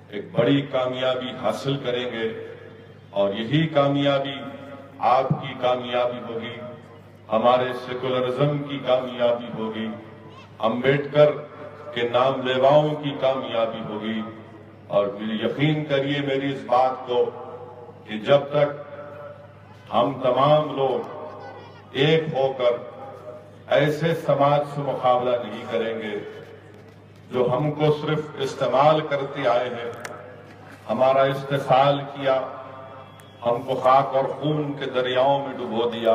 एक बड़ी कामयाबी हासिल करेंगे और यही कामयाबी आपकी कामयाबी होगी, हमारे सेकुलरिज्म की कामयाबी होगी, अंबेडकर के नाम लेवाओं की कामयाबी होगी। और यकीन करिए मेरी इस बात को कि जब तक हम तमाम लोग एक होकर ऐसे समाज से मुकाबला नहीं करेंगे जो हमको सिर्फ इस्तेमाल करते आए हैं, हमारा इस्तेसाल किया, हमको खाक और खून के दरियाओं में डुबो दिया,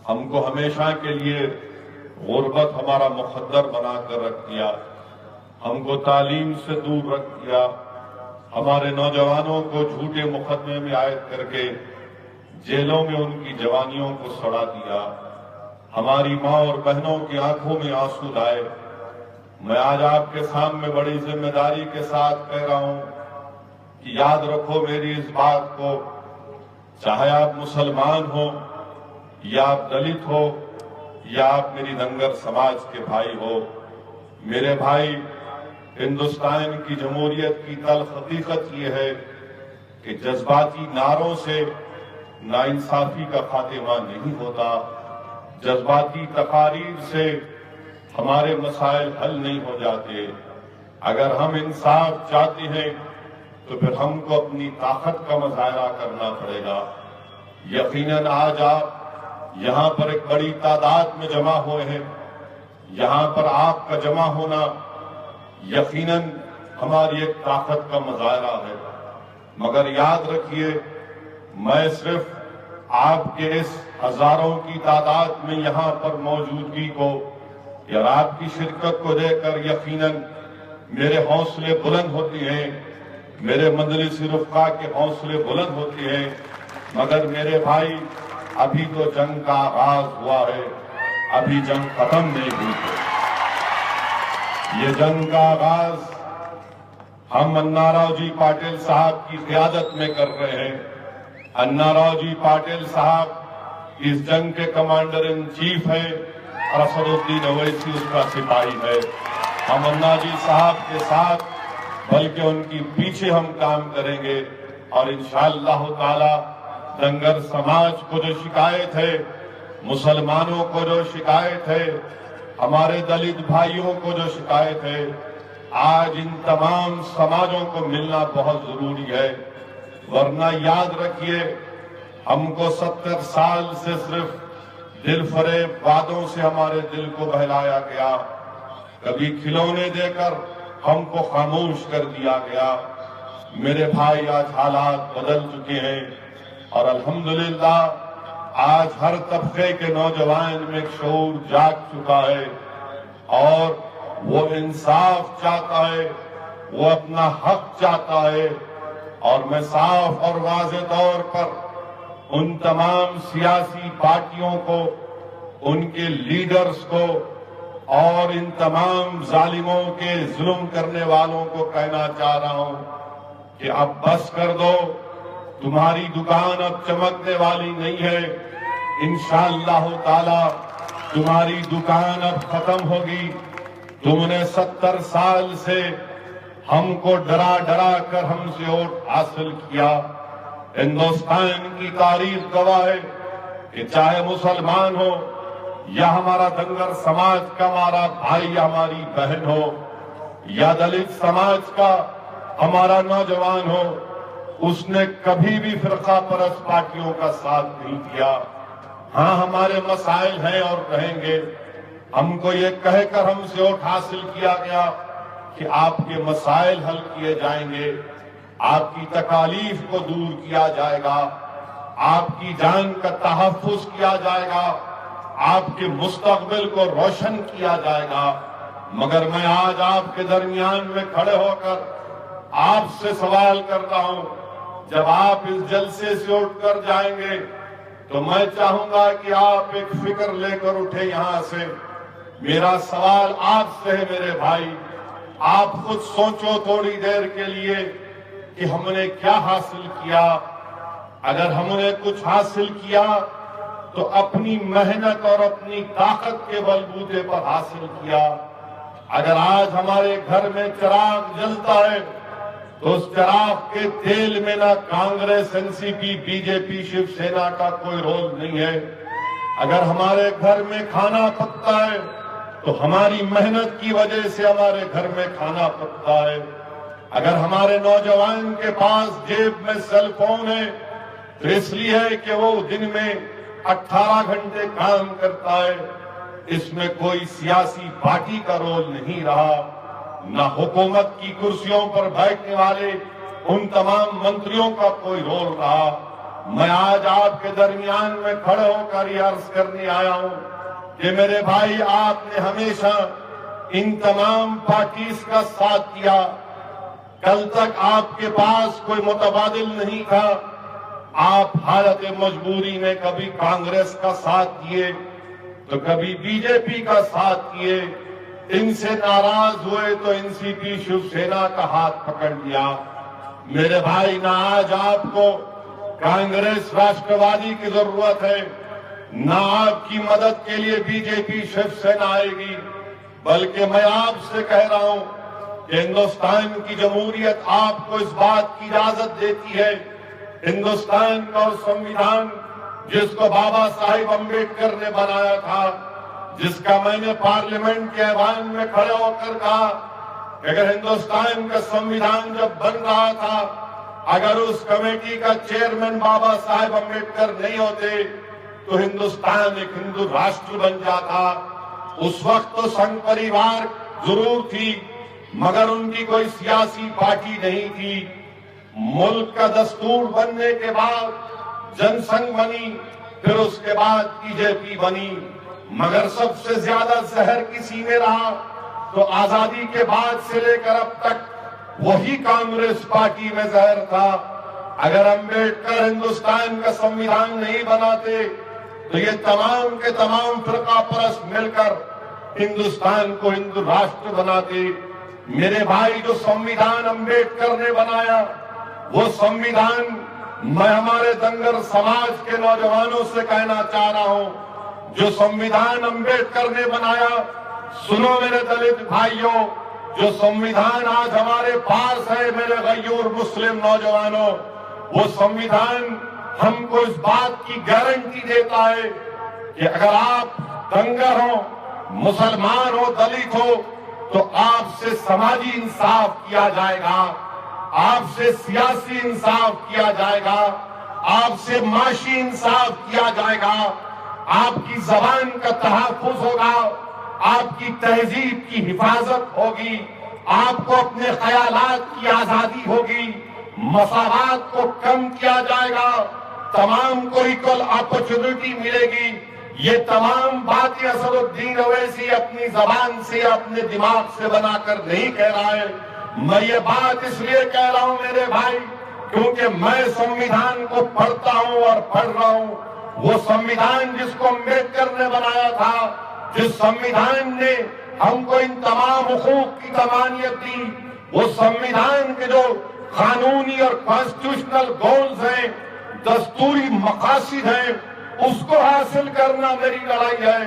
हमको हमेशा के लिए गुर्बत हमारा मुकद्दर बनाकर रख दिया, हमको तालीम से दूर रख दिया, हमारे नौजवानों को झूठे मुकदमे में आयद करके जेलों में उनकी जवानियों को सड़ा दिया, हमारी माँ और बहनों की आंखों में आंसू लाए। मैं आज आपके सामने बड़ी जिम्मेदारी के साथ कह रहा हूं कि याद रखो मेरी इस बात को, चाहे आप मुसलमान हो या आप दलित हो या आप मेरी दंगर समाज के भाई हो। मेरे भाई, हिंदुस्तान की जमहूरियत की तल्ख हकीकत यह है कि जज्बाती नारों से नाइंसाफी का खात्मा नहीं होता, जज्बाती तकारीर से हमारे मसाइल हल नहीं हो जाते। अगर हम इंसाफ चाहते हैं तो फिर हमको अपनी ताकत का मुजाहरा करना पड़ेगा। यकीनन आज आप यहां पर एक बड़ी तादाद में जमा हुए हैं, यहां पर आपका जमा होना यकीनन हमारी एक ताकत का मुजाहरा है। मगर याद रखिए, मैं सिर्फ आपके इस हजारों की तादाद में यहां पर मौजूदगी को या आपकी शिरकत को देखकर यकीनन मेरे हौसले बुलंद होते हैं, मेरे मजलिसी रुफ़क़ा के हौसले बुलंद होते हैं। मगर मेरे भाई, अभी तो जंग का आगाज हुआ है, अभी जंग खत्म नहीं हुई है। ये जंग का आगाज हम अन्नाराव जी पाटिल साहब की क़यादत में कर रहे हैं। अन्नाराव जी पाटिल साहब इस जंग के कमांडर इन चीफ है और असदुद्दीन ओवैसी उसका सिपाही है। हम अन्ना जी साहब के साथ बल्कि उनकी पीछे हम काम करेंगे और इंशाअल्लाह ताला दंगर समाज को जो शिकायत है, मुसलमानों को जो शिकायत है, हमारे दलित भाइयों को जो शिकायत है, आज इन तमाम समाजों को मिलना बहुत जरूरी है। वरना याद रखिए, हमको 70 साल से सिर्फ दिल फरेब वादों से हमारे दिल को बहलाया गया, कभी खिलौने देकर हमको खामोश कर दिया गया। मेरे भाई, आज हालात बदल चुके हैं और अल्हम्दुलिल्लाह आज हर तबके के नौजवान में एक शऊर जाग चुका है और वो इंसाफ चाहता है, वो अपना हक चाहता है। और मैं साफ और वाज़ेह तौर पर उन तमाम सियासी पार्टियों को, उनके लीडर्स को और इन तमाम जालिमों के जुल्म करने वालों को कहना चाह रहा हूं कि अब बस कर दो, तुम्हारी दुकान अब चमकने वाली नहीं है। इंशाअल्लाह ताला तुम्हारी दुकान अब खत्म होगी। तुमने 70 साल से हमको डरा डरा कर हमसे वोट हासिल किया। हिंदुस्तान की तारीख गवाह है कि चाहे मुसलमान हो या हमारा दंगर समाज का हमारा भाई या हमारी बहन हो या दलित समाज का हमारा नौजवान हो, उसने कभी भी फिरका परस्त पार्टियों का साथ नहीं दिया। हाँ, हमारे मसाइल हैं और रहेंगे। हमको ये कहकर हमसे वोट हासिल किया गया कि आपके मसाइल हल किए जाएंगे, आपकी तकालीफ को दूर किया जाएगा, आपकी जान का तहफ्फुज किया जाएगा, आपके मुस्तकबिल को रोशन किया जाएगा। मगर मैं आज आपके दरमियान में खड़े होकर आपसे सवाल करता हूं, जब आप इस जलसे से उठकर जाएंगे तो मैं चाहूंगा कि आप एक फिक्र लेकर उठे यहां से। मेरा सवाल आपसे है मेरे भाई, आप खुद सोचो थोड़ी देर के लिए कि हमने क्या हासिल किया। अगर हमने कुछ हासिल किया तो अपनी मेहनत और अपनी ताकत के बलबूते पर हासिल किया। अगर आज हमारे घर में चिराग जलता है तो उस चिराग के तेल में ना कांग्रेस, एनसीपी, बीजेपी, शिवसेना का कोई रोल नहीं है। अगर हमारे घर में खाना पकता है तो हमारी मेहनत की वजह से हमारे घर में खाना पकता है। अगर हमारे नौजवान के पास जेब में सेल फोन है तो इसलिए है कि वो दिन में 18 घंटे काम करता है। इसमें कोई सियासी पार्टी का रोल नहीं रहा, न हुकूमत की कुर्सियों पर बैठने वाले उन तमाम मंत्रियों का कोई रोल रहा। मैं आज आपके दरमियान में खड़े होकर ये अर्ज करने आया हूं कि मेरे भाई, आपने हमेशा इन तमाम पार्टीज का साथ किया। कल तक आपके पास कोई मुतबादिल नहीं था। आप हालत मजबूरी में कभी कांग्रेस का साथ दिए तो कभी बीजेपी का साथ किए। इनसे नाराज हुए तो एनसीपी, शिवसेना का हाथ पकड़ लिया। मेरे भाई, ना आज आपको कांग्रेस राष्ट्रवादी की जरूरत है, ना आपकी मदद के लिए बीजेपी, शिवसेना आएगी, बल्कि मैं आपसे कह रहा हूं कि हिंदुस्तान की जमहूरियत आपको इस बात की इजाजत देती है। हिंदुस्तान का संविधान जिसको बाबा साहिब अम्बेडकर ने बनाया था, जिसका मैंने पार्लियामेंट के ऐवान में खड़े होकर कहा कि अगर हिंदुस्तान का संविधान जब बन रहा था, अगर उस कमेटी का चेयरमैन बाबा साहेब अम्बेडकर नहीं होते तो हिंदुस्तान एक हिंदू राष्ट्र बन जाता। उस वक्त तो संघ परिवार जरूर थी, मगर उनकी कोई सियासी पार्टी नहीं थी। मुल्क का दस्तूर बनने के बाद जनसंघ बनी, फिर उसके बाद बीजेपी बनी, मगर सबसे ज्यादा जहर किसी में रहा तो आजादी के बाद से लेकर अब तक वही कांग्रेस पार्टी में जहर था। अगर अम्बेडकर हिंदुस्तान का संविधान नहीं बनाते तो ये तमाम के तमाम फिरका परस्त मिलकर हिंदुस्तान को हिंदू राष्ट्र बनाते। मेरे भाई, जो संविधान अम्बेडकर ने बनाया वो संविधान, मैं हमारे दंगर समाज के नौजवानों से कहना चाह रहा हूं, जो संविधान अम्बेडकर ने बनाया, सुनो मेरे दलित भाइयों, जो संविधान आज हमारे पास है मेरे गयूर मुस्लिम नौजवानों, वो संविधान हमको इस बात की गारंटी देता है कि अगर आप दंगर हो, मुसलमान हो, दलित हो, तो आपसे समाजी इंसाफ किया जाएगा, आपसे सियासी इंसाफ किया जाएगा, आपसे माशी इंसाफ किया जाएगा, आपकी जबान का तहफ्फुज होगा, आपकी तहजीब की हिफाजत होगी, आपको अपने ख्यालात की आजादी होगी, मसावात को कम किया जाएगा, तमाम को इक्वल अपॉर्चुनिटी मिलेगी। ये तमाम बातें असदुद्दीन ओवैसी अपनी जबान से, अपने दिमाग से बनाकर नहीं कह रहा है। मैं ये बात इसलिए कह रहा हूं मेरे भाई, क्योंकि मैं संविधान को पढ़ता हूं और पढ़ रहा हूं। वो संविधान जिसको अम्बेडकर ने बनाया था, जिस संविधान ने हमको इन तमाम हुकूक की तमानियत दी, वो संविधान के जो कानूनी और कॉन्स्टिट्यूशनल गोल्स हैं, दस्तूरी मकासिद हैं, उसको हासिल करना मेरी लड़ाई है।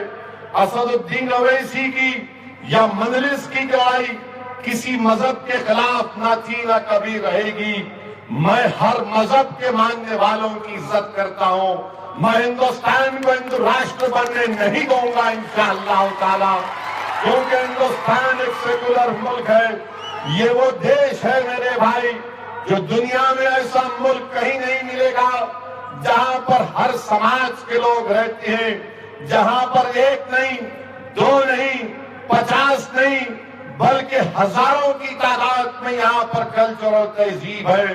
असदुद्दीन ओवैसी की या मजलिस की लड़ाई किसी मजहब के खिलाफ ना थी ना कभी रहेगी। मैं हर मजहब के मानने वालों की इज्जत करता हूं। मैं हिंदुस्तान को हिंदू राष्ट्र बनने नहीं दूंगा इंशाअल्लाह ताला, क्योंकि हिंदुस्तान एक सेकुलर मुल्क है। ये वो देश है मेरे भाई, जो दुनिया में ऐसा मुल्क कहीं नहीं मिलेगा जहां पर हर समाज के लोग रहते हैं, जहां पर एक नहीं, दो नहीं, 50 नहीं, बल्कि हजारों की तादाद में यहाँ पर कल्चर और तहजीब है,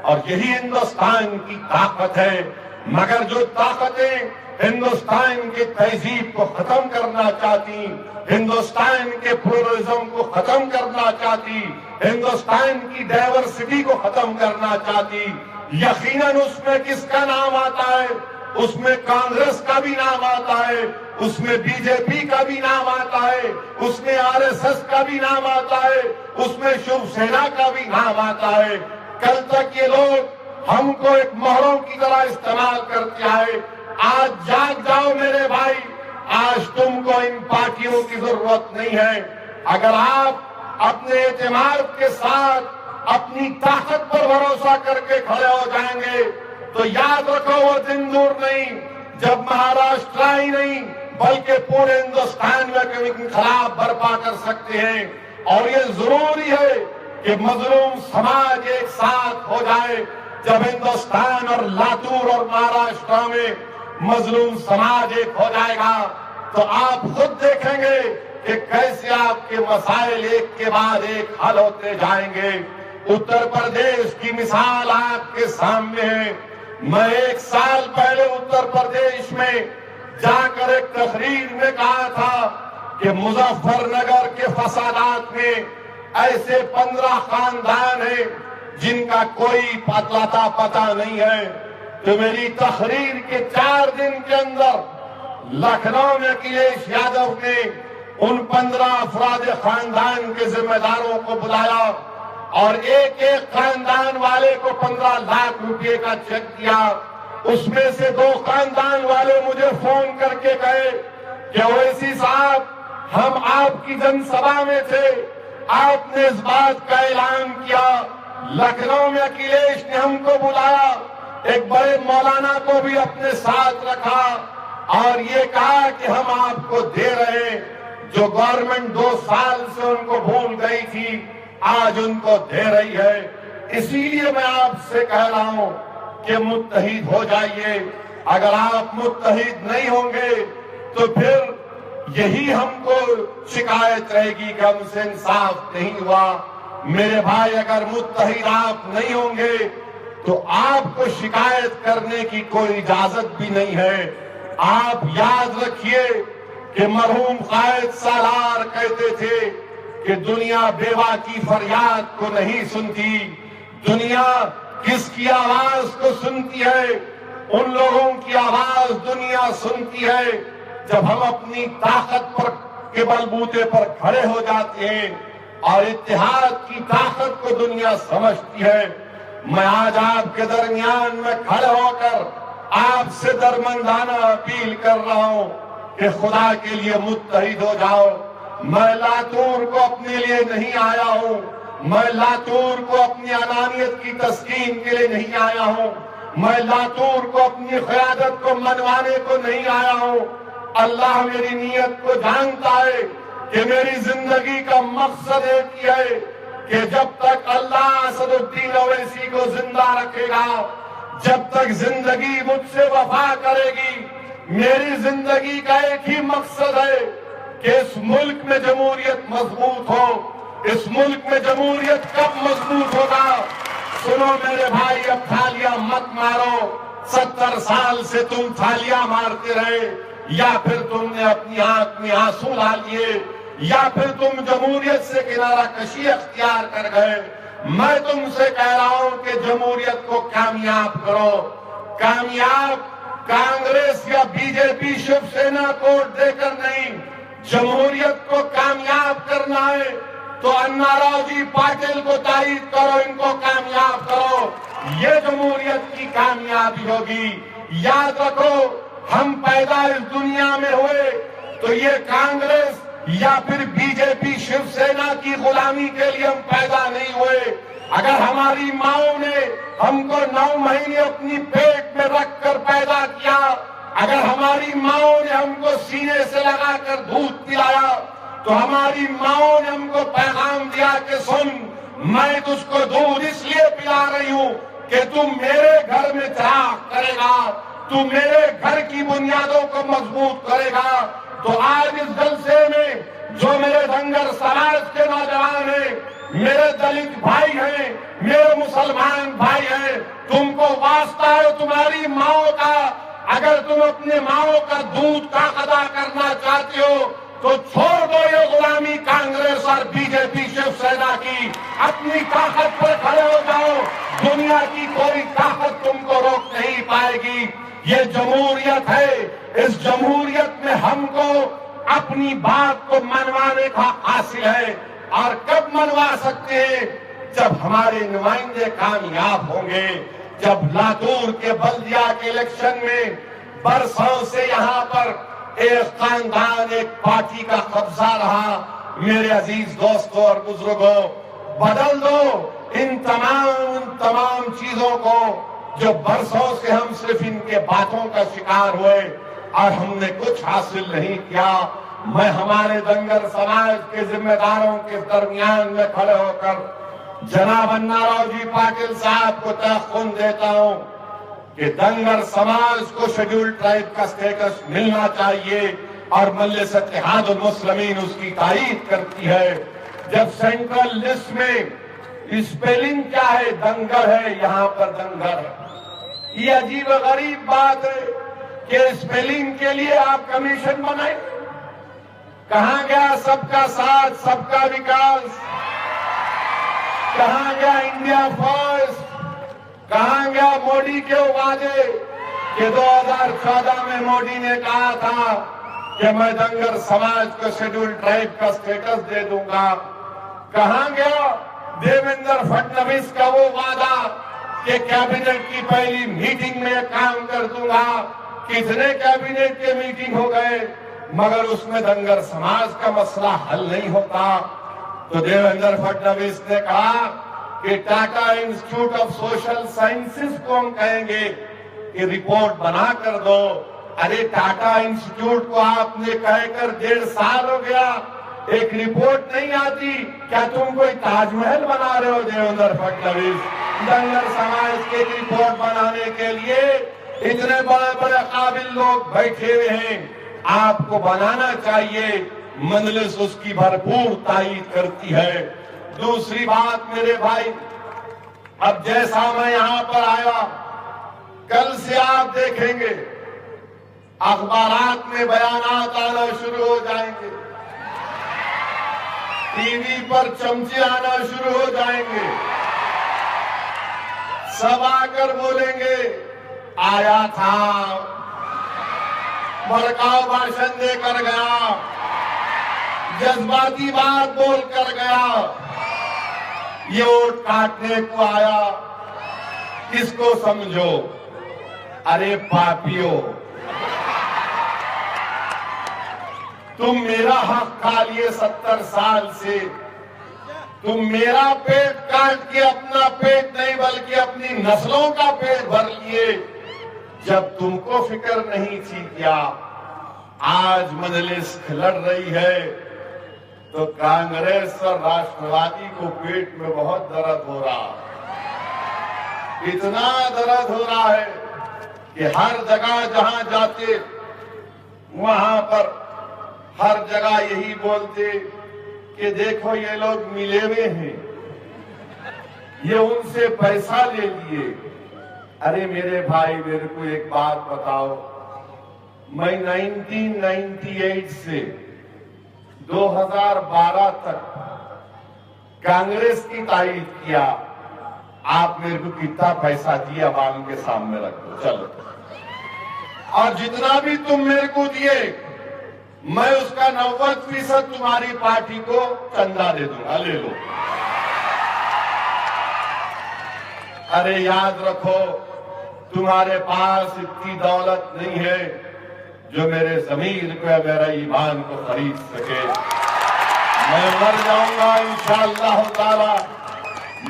और यही हिंदुस्तान की ताकत है। मगर जो ताकतें हिंदुस्तान की तहजीब को खत्म करना चाहती, हिंदुस्तान के प्लुरलिज्म को खत्म करना चाहती, हिंदुस्तान की डाइवर्सिटी को खत्म करना चाहती, यकीनन उसमें किसका नाम आता है? उसमें कांग्रेस का भी नाम आता है, उसमें बीजेपी का भी नाम आता है, उसमें आरएसएस का भी नाम आता है, उसमें शिवसेना का भी नाम आता है। कल तक ये लोग हमको एक मोहरों की तरह इस्तेमाल करते आए। आज जाग जाओ मेरे भाई, आज तुमको इन पार्टियों की जरूरत नहीं है। अगर आप अपने एतमाद के साथ अपनी ताकत पर भरोसा करके खड़े हो जाएंगे तो याद रखो वो दिन दूर नहीं जब महाराष्ट्र ही नहीं बल्कि पूरे हिंदुस्तान में इंकलाब बर्पा कर सकते हैं। और ये जरूरी है कि मजलूम समाज एक साथ हो जाए। जब हिंदुस्तान और लातूर और महाराष्ट्र में मजलूम समाज एक हो जाएगा तो आप खुद देखेंगे कि कैसे आपके मसाइल एक के बाद एक हल होते जाएंगे। उत्तर प्रदेश की मिसाल आपके सामने है। मैं 1 साल पहले उत्तर प्रदेश में जाकर एक तकरीर में कहा था कि मुजफ्फरनगर के फसादात में ऐसे 15 खानदान हैं जिनका कोई पता नहीं है। तो मेरी तकरीर के 4 दिन के अंदर लखनऊ में अखिलेश यादव ने उन 15 अफराद खानदान के जिम्मेदारों को बुलाया और एक एक खानदान वाले को 15 लाख रुपए का चेक दिया। उसमें से 2 खानदान वाले मुझे फोन करके कहे कि ओवैसी साहब, हम आपकी जनसभा में थे, आपने इस बात का ऐलान किया, लखनऊ में अखिलेश ने हमको बुलाया, एक बड़े मौलाना को भी अपने साथ रखा और ये कहा कि हम आपको दे रहे हैं। जो गवर्नमेंट 2 साल से उनको भूल गई थी, आज उनको दे रही है। इसीलिए मैं आपसे कह रहा हूं कि मुत्तहिद हो जाइए। अगर आप मुत्तहिद नहीं होंगे तो फिर यही हमको शिकायत रहेगी कि हमसे इंसाफ नहीं हुआ। मेरे भाई, अगर मुत्तहिद आप नहीं होंगे तो आपको शिकायत करने की कोई इजाजत भी नहीं है। आप याद रखिए कि मरहूम कायद सालार कहते थे कि दुनिया बेवा की फरियाद को नहीं सुनती, दुनिया किसकी आवाज को सुनती है? उन लोगों की आवाज दुनिया सुनती है जब हम अपनी ताकत पर के बलबूते पर खड़े हो जाते हैं और इत्तेहाद की ताकत को दुनिया समझती है। मैं आज आपके दरमियान में खड़े होकर आपसे दरमंदाना अपील कर रहा हूं कि खुदा के लिए मुत्तहिद हो जाओ। मैं लातूर को अपने लिए नहीं आया हूं, मैं लातूर को अपनी अनानियत की तस्कीन के लिए नहीं आया हूं, मैं लातूर को अपनी क़यादत को मनवाने को नहीं आया हूं। अल्लाह मेरी नीयत को जानता है कि मेरी जिंदगी का मकसद एक ही है कि जब तक अल्लाह असदुद्दीन ओवैसी को जिंदा रखेगा, जब तक जिंदगी मुझसे वफा करेगी, मेरी जिंदगी का एक ही मकसद है कि इस मुल्क में जमहूरियत मजबूत हो। इस मुल्क में जमहूरियत कब मजबूत होगा? सुनो मेरे भाई, अब थालियां मत मारो। 70 साल से तुम थालियां मारते रहे, या फिर तुमने अपनी आंख में आंसू ला लिए, या फिर तुम जमहूरियत से किनारा कशी अख्तियार कर गए। मैं तुमसे कह रहा हूं कि जमहूरियत को कामयाब करो। कामयाब कांग्रेस या बीजेपी शिवसेना को देकर नहीं, जमहूरियत को कामयाब करना है तो अन्नाराव जी पाटिल को तारीफ करो, इनको कामयाब करो। ये जमहूरियत की कामयाबी होगी। याद रखो, हम पैदा इस दुनिया में हुए तो ये कांग्रेस या फिर बीजेपी शिवसेना की गुलामी के लिए हम पैदा नहीं हुए। अगर हमारी माओं ने हमको 9 महीने अपनी पेट में रखकर पैदा किया, अगर हमारी माओं ने हमको सीने से लगाकर दूध पिलाया, तो हमारी माओं ने हमको पैगाम दिया कि सुन, मैं तुझको दूध इसलिए पिला रही हूं कि तू मेरे घर में चिराग करेगा, तू मेरे घर की बुनियादों को मजबूत करेगा। तो आज इस जलसे में जो मेरे धनगर समाज के नौजवान हैं, मेरे दलित भाई हैं, मेरे मुसलमान भाई हैं, तुमको वास्ता है तुम्हारी माओं का। अगर तुम अपने माओं का दूध का अदा करना चाहते हो तो छोड़ दो ये गुलामी कांग्रेस और बीजेपी शिवसेना की। अपनी ताकत पर खड़े हो जाओ, दुनिया की कोई ताकत तुमको रोक नहीं पाएगी। ये जमहूरियत है, इस जमहूरियत में हमको अपनी बात को मनवाने का हासिल है। और कब मनवा सकते हैं? जब हमारे नुमाइंदे कामयाब होंगे। जब लातूर के बल्दिया के इलेक्शन में बरसों से यहाँ पर एक खानदान, एक पार्टी का कब्जा रहा। मेरे अजीज दोस्तों और बुजुर्गों, बदल दो इन तमाम चीजों को जो बरसों से हम सिर्फ इनके बातों का शिकार हुए और हमने कुछ हासिल नहीं किया। मैं हमारे धनगर समाज के जिम्मेदारों के दरमियान में खड़े होकर जनाब अन्नाराव जी पाटिल साहब को तयक़ुन देता हूं कि धनगर समाज को शेड्यूल्ड ट्राइब का स्टेटस मिलना चाहिए और मजलिस इत्तेहादुल मुस्लिमीन उसकी तारीफ करती है। जब सेंट्रल लिस्ट में स्पेलिंग क्या है, दंगर है, यहां पर दंगर है। ये अजीब गरीब बात है कि स्पेलिंग के लिए आप कमीशन बनाए। कहां गया सबका साथ, सबका विकास? कहां गया इंडिया फर्स्ट? कहां गया मोदी के वादे कि 2014 में मोदी ने कहा था कि मैं धनगर समाज को शेड्यूल्ड ट्राइब का स्टेटस दे दूंगा? कहां गया देवेंद्र फडणवीस का वो वादा कि कैबिनेट की पहली मीटिंग में काम कर दूंगा? कितने कैबिनेट के मीटिंग हो गए मगर उसमें धनगर समाज का मसला हल नहीं होता। तो देवेंद्र फडणवीस ने कहा कि Tata institute of social sciences को हम कहेंगे कि रिपोर्ट बना कर दो। अरे टाटा इंस्टीट्यूट को आपने कहकर 1.5 साल हो गया, एक रिपोर्ट नहीं आती। क्या तुम कोई ताजमहल बना रहे हो देवेंद्र फडणवीस? धनगर समाज की रिपोर्ट बनाने के लिए इतने बड़े बड़े काबिल लोग बैठे हुए हैं, आपको बनाना चाहिए। मजलिस उसकी भरपूर तायीद करती है। दूसरी बात मेरे भाई, अब जैसा मैं यहां पर आया, कल से आप देखेंगे अखबारात में बयानात आना शुरू हो जाएंगे, टीवी पर चमचे आना शुरू हो जाएंगे, सब आकर बोलेंगे आया था, भड़काऊ भाषण देकर गया, जज्बाती बात बोल कर गया, ये वोट काटने को आया। किसको समझो? अरे पापियों, तुम मेरा हक खा लिए 70 साल से, तुम मेरा पेट काट के अपना पेट नहीं बल्कि अपनी नस्लों का पेट भर लिए। जब तुमको फिक्र नहीं थी क्या? आज मजलिस लड़ रही है तो कांग्रेस और राष्ट्रवादी को पेट में बहुत दर्द हो रहा है। इतना दर्द हो रहा है कि हर जगह जहां जाते वहां पर हर जगह यही बोलते कि देखो ये लोग मिले हुए हैं, ये उनसे पैसा ले लिए। अरे मेरे भाई, मेरे को एक बात बताओ, मैं 1998 से 2012 तक कांग्रेस की तारीफ किया, आप मेरे को कितना पैसा दिया अवाम के सामने रख दो चलो, और जितना भी तुम मेरे को दिए मैं उसका 90% तुम्हारी पार्टी को चंदा दे दूंगा, ले लो। अरे याद रखो, तुम्हारे पास इतनी दौलत नहीं है जो मेरे जमीर को या मेरा ईमान को खरीद सके। मैं मर जाऊंगा इंशाअल्लाह ताला,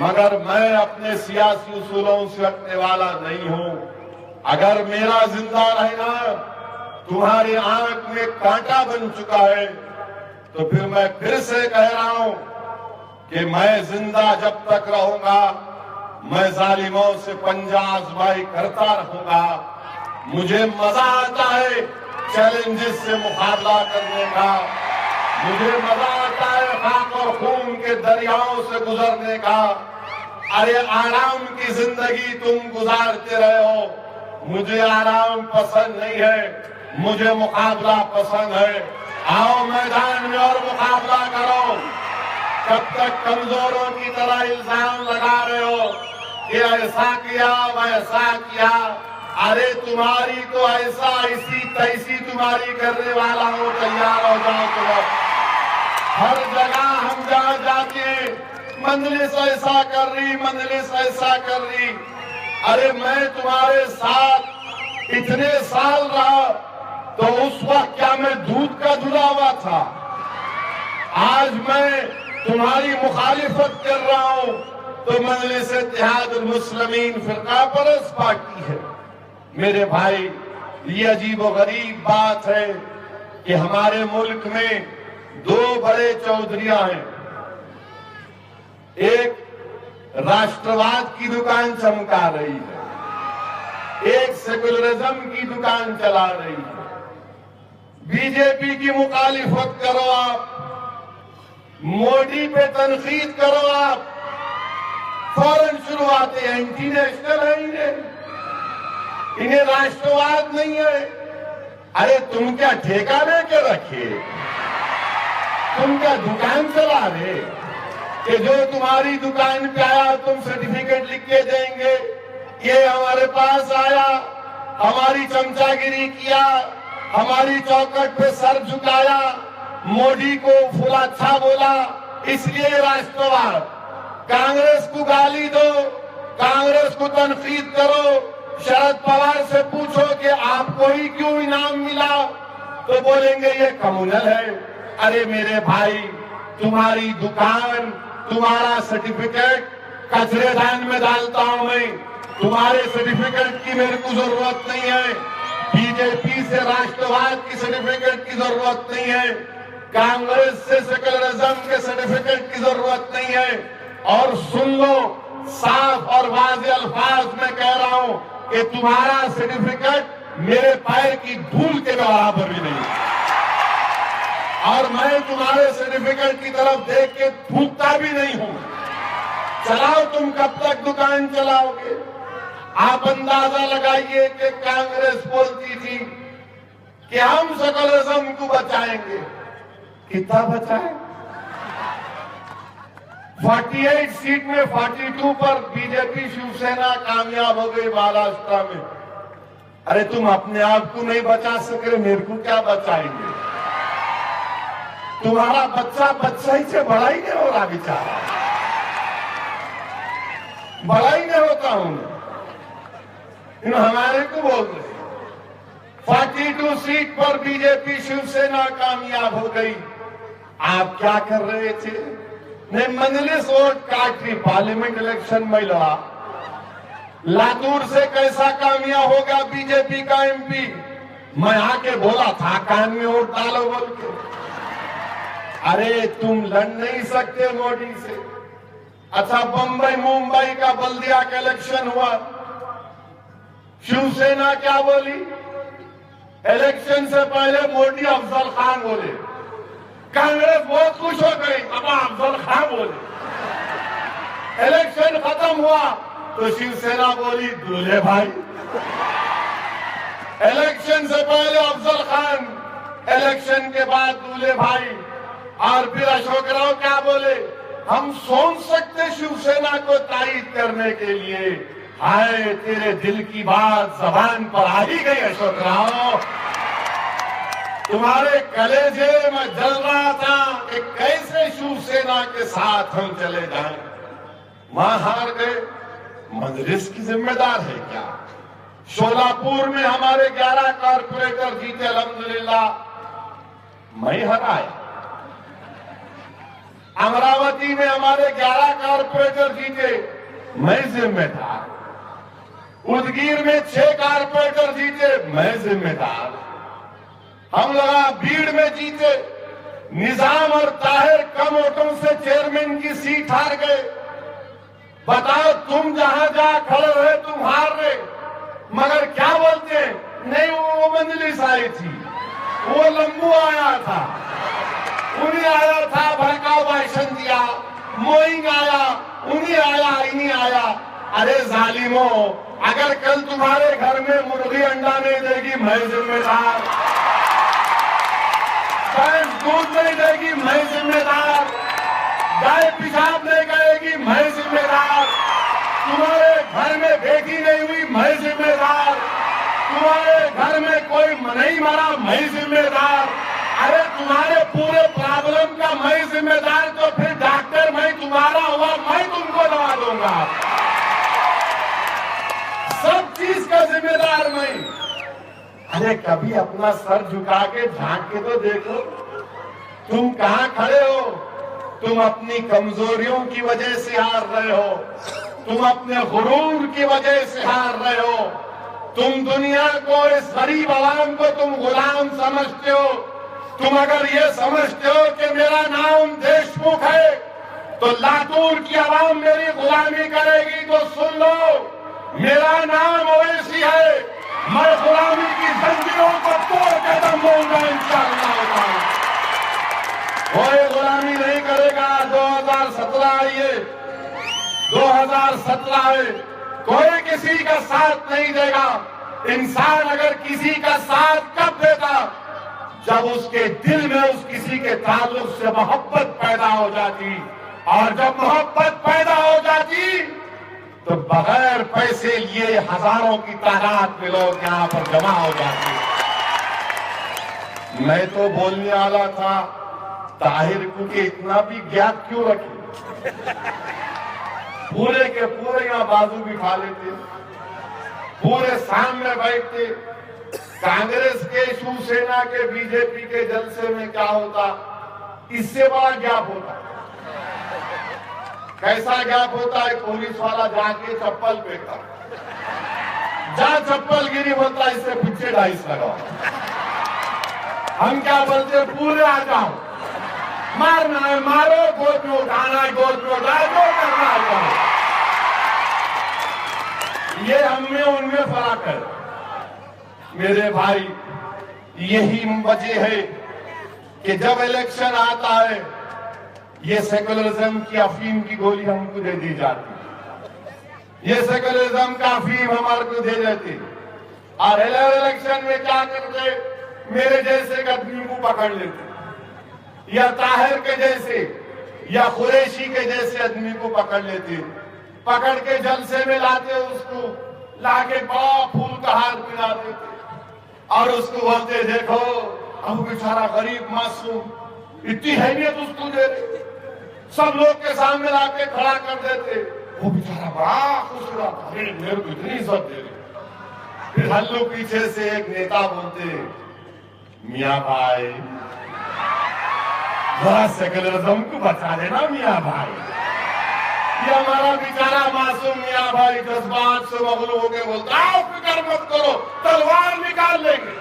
मगर मैं अपने सियासी उसूलों से हटने वाला नहीं हूं। अगर मेरा जिंदा रहना तुम्हारी आंख में कांटा बन चुका है तो फिर मैं फिर से कह रहा हूं कि मैं जिंदा जब तक रहूंगा मैं जालिमों से पंजा आजमाई करता रहूंगा। मुझे मजा आता है चैलेंजेस से मुकाबला करने का, मुझे मजा आता है खाक और खून के दरियाओं से गुजरने का। अरे आराम की जिंदगी तुम गुजारते रहे हो, मुझे आराम पसंद नहीं है, मुझे मुकाबला पसंद है। आओ मैदान में और मुकाबला करो। कब तक कमजोरों की तरह इल्जाम लगा रहे हो कि ऐसा किया वैसा किया? अरे तुम्हारी तो ऐसा ऐसी तैसी तुम्हारी करने वाला हो, तैयार हो जाओ तुम। हर जगह हम जहां जाते मंजलिस ऐसा कर रही, मंजलिस ऐसा कर रही। अरे मैं तुम्हारे साथ इतने साल रहा तो उस वक्त क्या मैं दूध का धुला हुआ था? आज मैं तुम्हारी मुखालिफत कर रहा हूं तो मजलिस इत्तेहादुल मुस्लिमीन फिरका परस्त पार्टी है। मेरे भाई, ये अजीबोगरीब बात है कि हमारे मुल्क में दो बड़े चौधरियां हैं। एक राष्ट्रवाद की दुकान चमका रही है, एक सेकुलरिज्म की दुकान चला रही है। बीजेपी की मुखालिफत करो आप, मोदी पे तनकीद करो आप, फौरन शुरुआत एंटी नेशनल है इन्हें राष्ट्रवाद नहीं है। अरे तुम क्या ठेका लेके रखे, तुम क्या दुकान चला रहे कि जो तुम्हारी दुकान पे आया तुम सर्टिफिकेट लिख के देंगे, ये हमारे पास आया, हमारी चमचागिरी किया, हमारी चौखट पे सर झुकाया, मोदी को फुला अच्छा बोला, इसलिए राष्ट्रवाद। कांग्रेस को गाली दो, कांग्रेस को तनकीद करो, शरद पवार से पूछो कि आपको ही क्यों इनाम मिला, तो बोलेंगे ये कम्युनल है। अरे मेरे भाई, तुम्हारी दुकान, तुम्हारा सर्टिफिकेट कचरेदान में डालता हूं मैं, तुम्हारे सर्टिफिकेट की मेरे को जरूरत नहीं है। बीजेपी से राष्ट्रवाद की सर्टिफिकेट की जरूरत नहीं है, कांग्रेस से सेकुलरिज्म के सर्टिफिकेट की जरूरत नहीं है। और सुन लो, साफ और वाज़ेह अल्फाज में कह रहा हूं कि तुम्हारा सर्टिफिकेट मेरे पैर की धूल के बराबर भी नहीं, और मैं तुम्हारे सर्टिफिकेट की तरफ देख के थूकता भी नहीं हूं। चलाओ, तुम कब तक दुकान चलाओगे? आप अंदाजा लगाइए कि कांग्रेस बोलती थी कि हम सेकुलरिज्म को बचाएंगे, कितना बचाए? 48 सीट में 42 पर बीजेपी शिवसेना कामयाब हो गई महाराष्ट्र में। अरे तुम अपने आप को नहीं बचा सक रहे, मेरे को क्या बचाएंगे? तुम्हारा बच्चा ही से बड़ा ही नहीं हो रहा, बेचारा बड़ा ही नहीं होता हूं। हमारे को बोल रहे 42 सीट पर बीजेपी शिवसेना कामयाब हो गई। आप क्या कर रहे थे? ने मजलिस वोट काटी, पार्लियामेंट इलेक्शन में लड़ा। लातूर से कैसा कामयाब होगा बीजेपी का एमपी? मैं आके बोला था कान में वोट डालो बोल के। अरे तुम लड़ नहीं सकते मोदी से। अच्छा, बंबई मुंबई का बल्दिया का इलेक्शन हुआ, शिवसेना क्या बोली? इलेक्शन से पहले मोदी अफजल खान बोले, कांग्रेस बहुत खुश हो गई, अब अफजल खान बोले। इलेक्शन खत्म हुआ तो शिवसेना बोली दूल्हे भाई। इलेक्शन से पहले अफजल खान, इलेक्शन के बाद दूल्हे भाई। और फिर अशोक राव क्या बोले? हम सोच सकते शिवसेना को तायद करने के लिए। हाय, तेरे दिल की बात जबान पर आ ही गई अशोक राव। तुम्हारे कलेजे में जल रहा था कि कैसे शिवसेना के साथ हम चले जाएं। वहां हार गए, मजलिस की जिम्मेदार है क्या? शोलापुर में हमारे 11 कारपोरेटर जीते, अल्हम्दुलिल्लाह मैं हराया। अमरावती में हमारे 11 कारपोरेटर जीते, मैं जिम्मेदार। उदगीर में 6 कारपोरेटर जीते, मैं जिम्मेदार। हम लोग भीड़ में जीते, निजाम और ताहिर कम वोटों से चेयरमैन की सीट हार गए। बताओ, तुम जहां जहां खड़े रहे तुम हार रहे, मगर क्या बोलते हैं? नहीं, वो मजलिस आई थी, वो लंबू आया था, उन्हीं आया था, भड़काऊ भाषण दिया, मोइंग आया, उन्हीं आया, इन्हीं आया। अरे जालिमो, अगर कल तुम्हारे घर में मुर्गी अंडा नहीं देगी, मैं जिम्मेदार। भैंस दूध नहीं देगी, मैं जिम्मेदार। गाय पेशाब नहीं करेगी, मैं जिम्मेदार। तुम्हारे घर में बेटी नहीं हुई, मैं जिम्मेदार। तुम्हारे घर में कोई नहीं मरा, मैं जिम्मेदार। अरे तुम्हारे पूरे प्रॉब्लम का मैं जिम्मेदार, तो फिर डॉक्टर मैं तुम्हारा हुआ, मैं तुमको दवा दूंगा। सब चीज का जिम्मेदार मैं। अरे कभी अपना सर झुका के झांक के तो देखो, तुम कहां खड़े हो। तुम अपनी कमजोरियों की वजह से हार रहे हो, तुम अपने गुरूर की वजह से हार रहे हो, तुम दुनिया को, इस गरीब आवाम को तुम गुलाम समझते हो। तुम अगर ये समझते हो कि मेरा नाम देशमुख है तो लातूर की आवाम मेरी गुलामी करेगी, तो सुन लो, मेरा नाम ओवैसी है, मैं गुलामी की जंजीरों को तोड़ के दम लूंगा इंशाअल्लाह। कोई गुलामी नहीं करेगा। 2017 आइए, 2017 है, कोई किसी का साथ नहीं देगा। इंसान अगर किसी का साथ कब देता, जब उसके दिल में उस किसी के ताल्लुक से मोहब्बत पैदा हो जाती, और जब मोहब्बत पैदा हो जाती तो बगैर पैसे लिए हजारों की तादाद में लोग यहां पर जमा हो जाते। मैं तो बोलने वाला था, ताहिर को कि इतना भी गैप क्यों रखे, पूरे के पूरे यहां बाजू भी खा लेते, पूरे सामने बैठते। कांग्रेस के, शिवसेना के, बीजेपी के जलसे में क्या होता, इससे बड़ा गैप होता। कैसा गैप होता है, पुलिस वाला जाके चप्पल फेंकता, जहां चप्पल गिरी बोलता इससे पीछे 250 लगाओ। हम क्या बोलते, पूरे आ जाओ, मारना है मारो, गोद में उठाना है गोद में उठाए, जो करना है करो। ये हमें उनमें फर्क है मेरे भाई। यही वजह है कि जब इलेक्शन आता है ये सेकुलरिज्म की अफीम की गोली हमको दे दी जाती, ये सेकुलरिज्म का अफीम हमारे को दे देती। और इलेक्शन में क्या करते, मेरे जैसे आदमी को पकड़ लेते, या ताहिर के जैसे या कुरैशी के जैसे आदमी को पकड़ लेते, पकड़ के जलसे में लाते, उसको लाके बड़ा फूल का हार पिला देते और उसको बोलते देखो अब बेचारा गरीब मासूम, इतनी अहमियत उसको दे रहे, सब लोग के सामने लाके खड़ा कर देते, वो बेचारा बड़ा खुश हुआ, अरे मेरे को इतनी इज्जत दे रहे। फिर हल्लू पीछे से एक नेता बोलते, मियां भाई जरा सेकुलरिज्म को बचा लेना मियां भाई। ये हमारा बेचारा मासूम मियां भाई जज्बात से मगलूब होकर बोलता, आप फिक्र मत करो, तलवार निकाल लेंगे।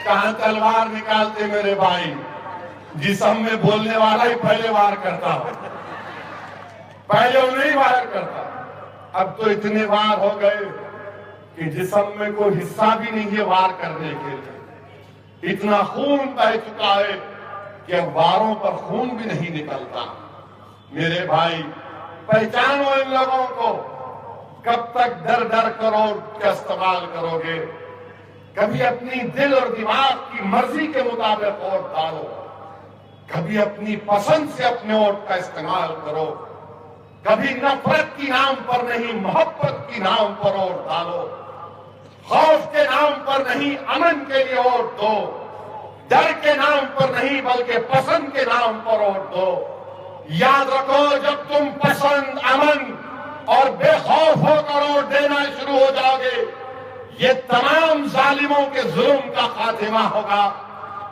कहां तलवार निकालते मेरे भाई, जिसम में बोलने वाला ही पहले वार करता हो, पहले वो नहीं वार करता। अब तो इतने वार हो गए कि जिसम में कोई हिस्सा भी नहीं है वार करने के लिए। इतना खून बह चुका है कि अब वारों पर खून भी नहीं निकलता। मेरे भाई पहचानो इन लोगों को, कब तक डर डर करो का इस्तेमाल करोगे। कभी अपनी दिल और दिमाग की मर्जी के मुताबिक वोट डालो, कभी अपनी पसंद से अपने वोट का इस्तेमाल करो, कभी नफरत की नाम पर नहीं मोहब्बत की नाम पर वोट डालो, खौफ के नाम पर नहीं अमन के लिए वोट दो, डर के नाम पर नहीं बल्कि पसंद के नाम पर वोट दो। याद रखो, जब तुम पसंद, अमन और बेखौफ होकर वोट देना शुरू हो जाओगे, ये तमाम जालिमों के जुल्म का खात्मा होगा।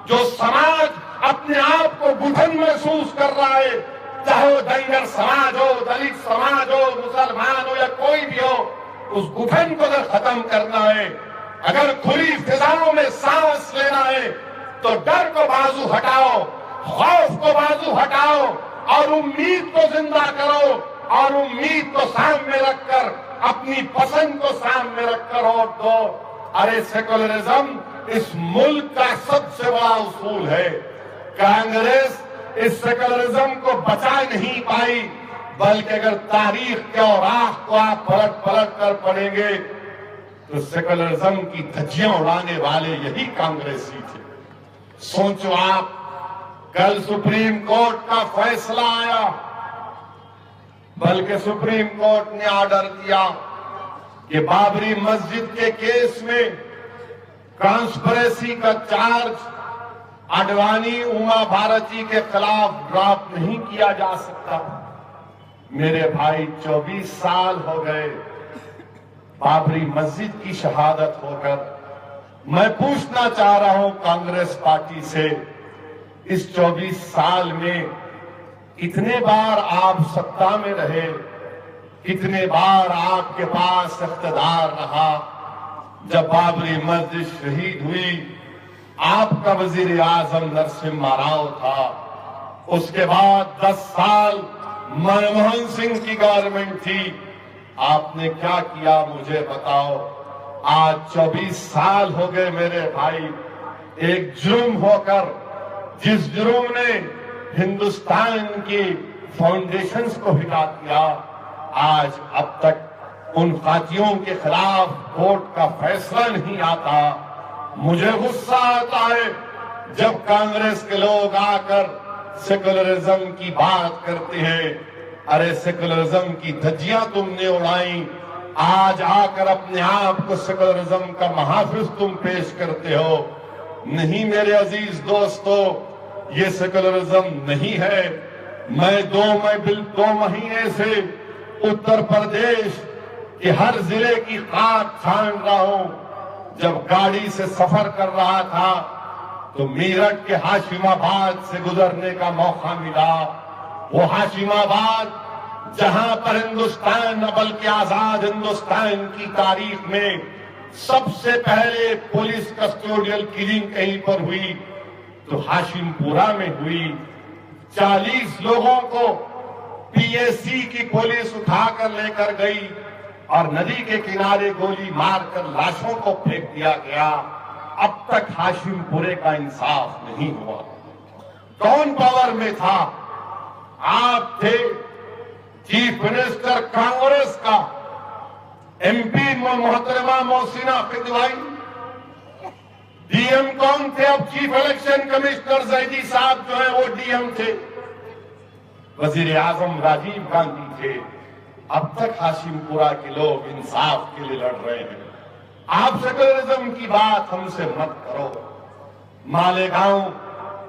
जो समाज अपने आप को घुटन महसूस कर रहा है, चाहे वो दंगर समाज हो, दलित समाज हो, मुसलमान हो या कोई भी हो, उस घुटन को अगर खत्म करना है, अगर खुली फिजाओं में सांस लेना है, तो डर को बाजू हटाओ, खौफ को बाजू हटाओ और उम्मीद को जिंदा करो, और उम्मीद को सामने रखकर, अपनी पसंद को सामने रखकर वोट दो। अरे सेकुलरिज्म इस मुल्क का सबसे बड़ा उसूल है। कांग्रेस इस सेकुलरिज्म को बचा नहीं पाई, बल्कि अगर तारीख के औराख को आप पलट पलट कर पढ़ेंगे तो सेकुलरिज्म की धज्जियां उड़ाने वाले यही कांग्रेसी थे। सोचो आप, कल सुप्रीम कोर्ट का फैसला आया, बल्कि सुप्रीम कोर्ट ने ऑर्डर दिया कि बाबरी मस्जिद के केस में कॉन्स्पिरेसी का चार्ज आडवाणी उमा भारती के खिलाफ ड्रॉप नहीं किया जा सकता। मेरे भाई 24 साल हो गए बाबरी मस्जिद की शहादत होकर। मैं पूछना चाह रहा हूं कांग्रेस पार्टी से, इस 24 साल में कितने बार आप सत्ता में रहे, कितने बार आपके पास इख्तिदार रहा। जब बाबरी मस्जिद शहीद हुई, आपका वजीर आजम नरसिम्हा राव था। उसके बाद 10 साल मनमोहन सिंह की गवर्नमेंट थी। आपने क्या किया मुझे बताओ। आज 24 साल हो गए मेरे भाई, एक जुर्म होकर, जिस जुर्म ने हिंदुस्तान की फाउंडेशंस को हिला दिया, आज अब तक उन कातियों के खिलाफ कोर्ट का फैसला नहीं आता। मुझे गुस्सा आता है जब कांग्रेस के लोग आकर सेकुलरिज्म की बात करते हैं। अरे सेकुलरिज्म की धज्जियां तुमने उड़ाई, आज आकर अपने आप को सेकुलरिज्म का महाफिज तुम पेश करते हो। नहीं मेरे अजीज दोस्तों, ये सेकुलरिज्म नहीं है। मैं 2 महीने से उत्तर प्रदेश के हर जिले की खाक छान रहा हूं। जब गाड़ी से सफर कर रहा था तो मेरठ के हाशिमाबाद से गुजरने का मौका मिला। वो हाशिमाबाद जहां पर हिंदुस्तान, बल्कि आजाद हिंदुस्तान की तारीख में सबसे पहले पुलिस कस्टोडियल किलिंग कहीं पर हुई तो हाशिमपुरा में हुई। 40 लोगों को पीएसी की पुलिस उठाकर लेकर गई और नदी के किनारे गोली मारकर लाशों को फेंक दिया गया। अब तक हाशिमपुरे का इंसाफ नहीं हुआ। कौन पावर में था? आप थे। चीफ मिनिस्टर कांग्रेस का, एमपी मोहतरमा मोहसिना किदवाई। डीएम कौन थे? अब चीफ इलेक्शन कमिश्नर जैदी साहब जो है वो डीएम थे। वजीर आजम राजीव गांधी थे। अब तक हाशिमपुरा के लोग इंसाफ के लिए लड़ रहे हैं। आप सेकुलरिज्म की बात हमसे मत करो। मालेगांव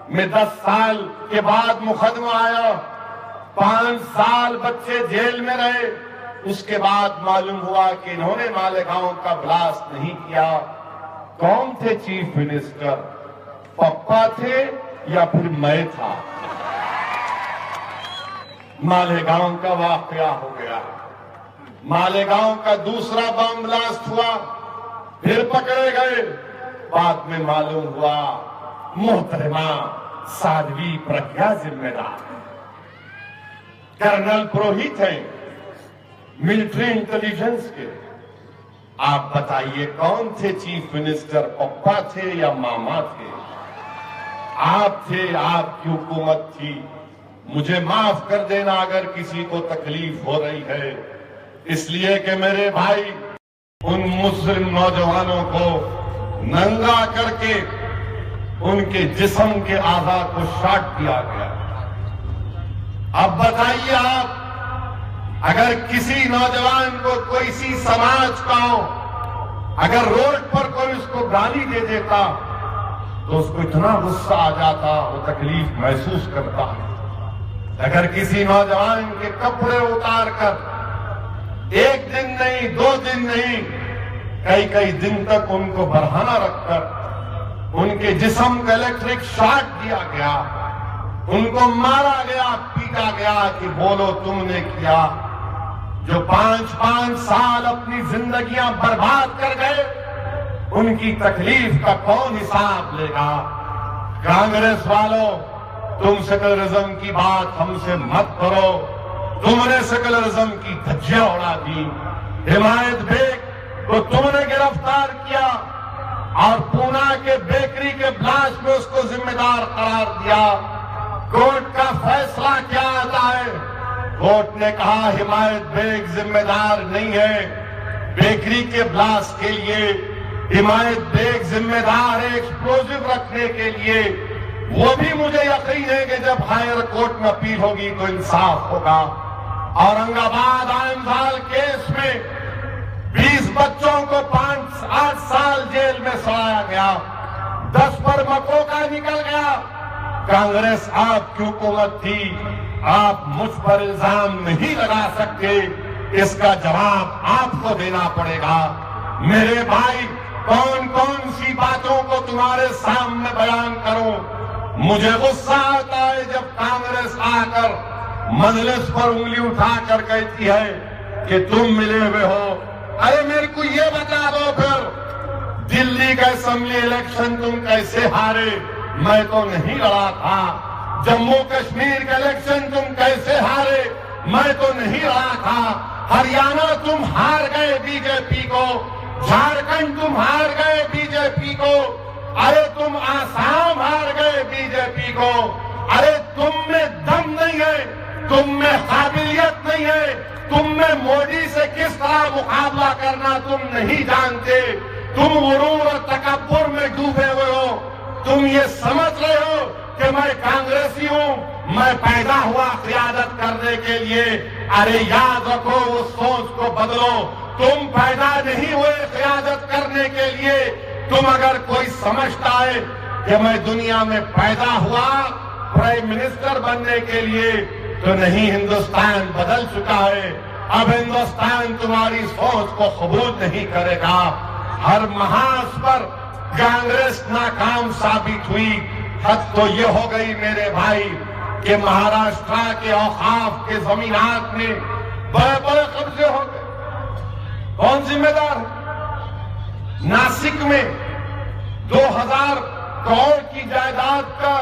में 10 साल के बाद मुकदमा आया, 5 साल बच्चे जेल में रहे। उसके बाद मालूम हुआ कि इन्होंने मालेगांव का ब्लास्ट नहीं किया। कौन थे चीफ मिनिस्टर? पप्पा थे या फिर मैं था? मालेगांव का वाकया हो गया। मालेगांव का दूसरा बम ब्लास्ट हुआ, फिर पकड़े गए। बाद में मालूम हुआ मोहतरमा साध्वी प्रज्ञा जिम्मेदार है। कर्नल पुरोहित हैं मिलिट्री इंटेलिजेंस के। आप बताइए कौन थे चीफ मिनिस्टर? पप्पा थे या मामा थे? आप थे, आपकी हुकूमत थी। मुझे माफ कर देना अगर किसी को तकलीफ हो रही है, इसलिए कि मेरे भाई उन मुस्लिम नौजवानों को नंगा करके उनके जिस्म के आधा को शाट दिया गया। अब बताइए आप, अगर किसी नौजवान को कोई सी समाज का हो, अगर रोड पर कोई उसको गाली दे देता तो उसको इतना गुस्सा आ जाता, वो तकलीफ महसूस करता है। अगर किसी नौजवान के कपड़े उतार कर 1 दिन नहीं, 2 दिन नहीं, कई दिन तक उनको बरहाना रखकर उनके जिस्म का इलेक्ट्रिक शॉक दिया गया, उनको मारा गया, पीटा गया कि बोलो तुमने किया। जो 5-5 साल अपनी जिंदगियां बर्बाद कर गए, उनकी तकलीफ का कौन हिसाब लेगा? कांग्रेस वालों, तुम सेकुलरिज्म की बात हमसे मत करो। तुमने सेकुलरिज्म की धज्जियां उड़ा दी। हिमायत बेग को तुमने गिरफ्तार किया और पूना के बेकरी के ब्लास्ट में उसको जिम्मेदार करार दिया। कोर्ट का फैसला क्या आता है? कोर्ट ने कहा हिमायत बेग जिम्मेदार नहीं है बेकरी के ब्लास्ट के लिए। हिमायत बेग जिम्मेदार है एक्सप्लोजिव रखने के लिए। वो भी मुझे यकीन है कि जब हायर कोर्ट में अपील होगी तो इंसाफ होगा। औरंगाबाद आइमसाल केस में 20 बच्चों को 5-8 साल जेल में सड़ाया गया, 10 पर मकोका निकल गया। कांग्रेस आपकी हुकूमत थी, आप मुझ पर इल्जाम नहीं लगा सकते, इसका जवाब आपको देना पड़ेगा। मेरे भाई, कौन कौन सी बातों को तुम्हारे सामने बयान करूं? मुझे गुस्सा आता है जब कांग्रेस आकर मजलिस पर उंगली उठाकर कहती है कि तुम मिले हुए हो। अरे मेरे को ये बता दो फिर, दिल्ली का असेंबली इलेक्शन तुम कैसे हारे? मैं तो नहीं लड़ा था। जम्मू कश्मीर का इलेक्शन तुम कैसे हारे? मैं तो नहीं लड़ा था। हरियाणा तुम हार गए बीजेपी को, झारखंड तुम हार गए बीजेपी को, अरे तुम आसाम हार गए बीजेपी को। अरे तुम में दम नहीं है, तुम में काबिलियत नहीं है, तुम में मोदी से किस तरह मुकाबला करना तुम नहीं जानते। तुम गुरूर और तकब्बुर में डूबे हुए हो। तुम ये समझ रहे हो कि मैं कांग्रेसी हूं, मैं पैदा हुआ क़ियादत करने के लिए। अरे याद रखो, उस सोच को बदलो। तुम पैदा नहीं हुए क़ियादत करने के लिए। तुम अगर कोई समझता है कि मैं दुनिया में पैदा हुआ प्राइम मिनिस्टर बनने के लिए, तो नहीं, हिंदुस्तान बदल चुका है। अब हिंदुस्तान तुम्हारी सोच को कबूल नहीं करेगा। हर महाज पर कांग्रेस नाकाम साबित हुई। हद तो ये हो गई मेरे भाई कि महाराष्ट्र के औकाफ के जमीनात में बड़े बड़े कब्जे हो गए। कौन जिम्मेदार है? नासिक में 2000 करोड़ की जायदाद का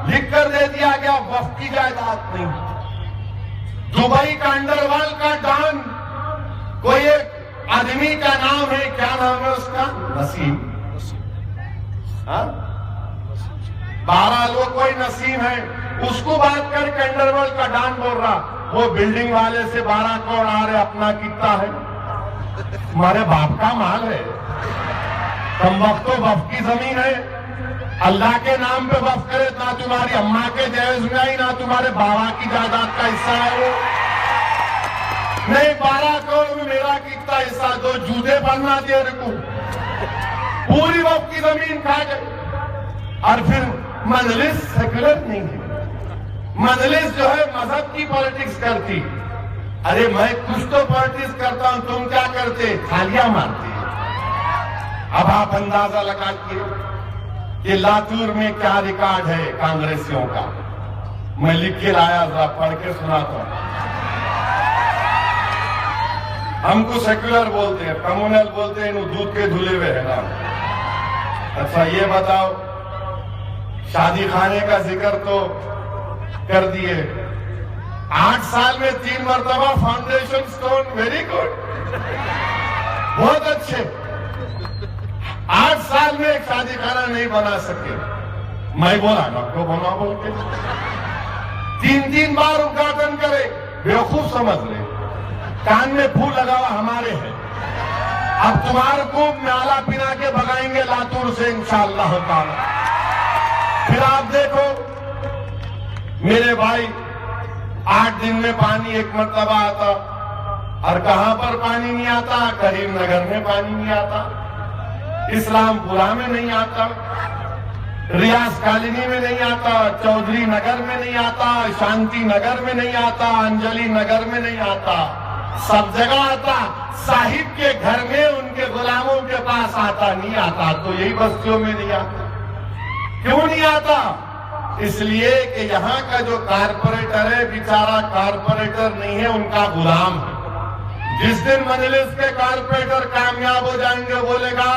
लिख कर दे दिया गया, वक्फ की जायदाद नहीं। दुबई का अंडरवर्ल्ड का डॉन, कोई एक आदमी का नाम है, क्या नाम है उसका? नसीम। 12 लोग, कोई नसीम है, उसको बात करके अंडरवर्ल्ड का डॉन बोल रहा। वो बिल्डिंग वाले से 12 करोड़ आ रहे, अपना कितना है? तुम्हारे बाप का माल है। तुम वक्त तो वक्फ की जमीन है, अल्लाह के नाम पे वक्फ करे, ना तुम्हारी अम्मा के जहेज में आई, ना तुम्हारे बाबा की जायदाद का हिस्सा है वो। नहीं, 12 करोड़ में मेरा कितना हिस्सा? 2 जूते बनना दिए को, पूरी वक्फ की जमीन खा गए। और फिर मजलिस सेक्युलर नहीं है, मजलिस जो है मजहब की पॉलिटिक्स करती। अरे मैं कुछ तो पॉलिटिक्स करता हूं, तुम क्या करते? थालियां मारते। अब आप अंदाजा लगाइए कि लातूर में क्या रिकॉर्ड है कांग्रेसियों का। मैं लिख के लाया, जरा पढ़ के सुनाता हूं। हमको सेक्युलर बोलते हैं, कम्युनल बोलते हैं, दूध के धुले हुए है ना। अच्छा ये बताओ, शादी खाने का जिक्र तो कर दिए, 8 साल में 3 मरतबा फाउंडेशन स्टोन, वेरी गुड, बहुत अच्छे। 8 साल में एक शादी खाना नहीं बना सके। मैं बोला ना आपको बना बोल के, 3-3 बार उद्घाटन करे, बेवकूफ समझ ले। कान में फूल लगावा हमारे हैं। अब तुम्हारे को नाला पिना के भगाएंगे लातूर से इंशाअल्लाह ताला। फिर आप देखो मेरे भाई, 8 दिन में पानी एक मरतबा आता, और कहां पर पानी नहीं आता? करीमनगर में पानी नहीं आता, इस्लामपुरा में नहीं आता, रियाज कॉलोनी में नहीं आता, चौधरी नगर में नहीं आता, शांति नगर में नहीं आता, अंजलि नगर में नहीं आता, सब जगह आता। साहिब के घर में उनके गुलामों के पास आता, नहीं आता तो यही बस्तियों में नहीं आता। क्यों नहीं आता? इसलिए कि यहाँ का जो कारपोरेटर है, बेचारा कारपोरेटर नहीं है, उनका गुलाम है। जिस दिन मजलिस के कारपोरेटर कामयाब हो जाएंगे, बोलेगा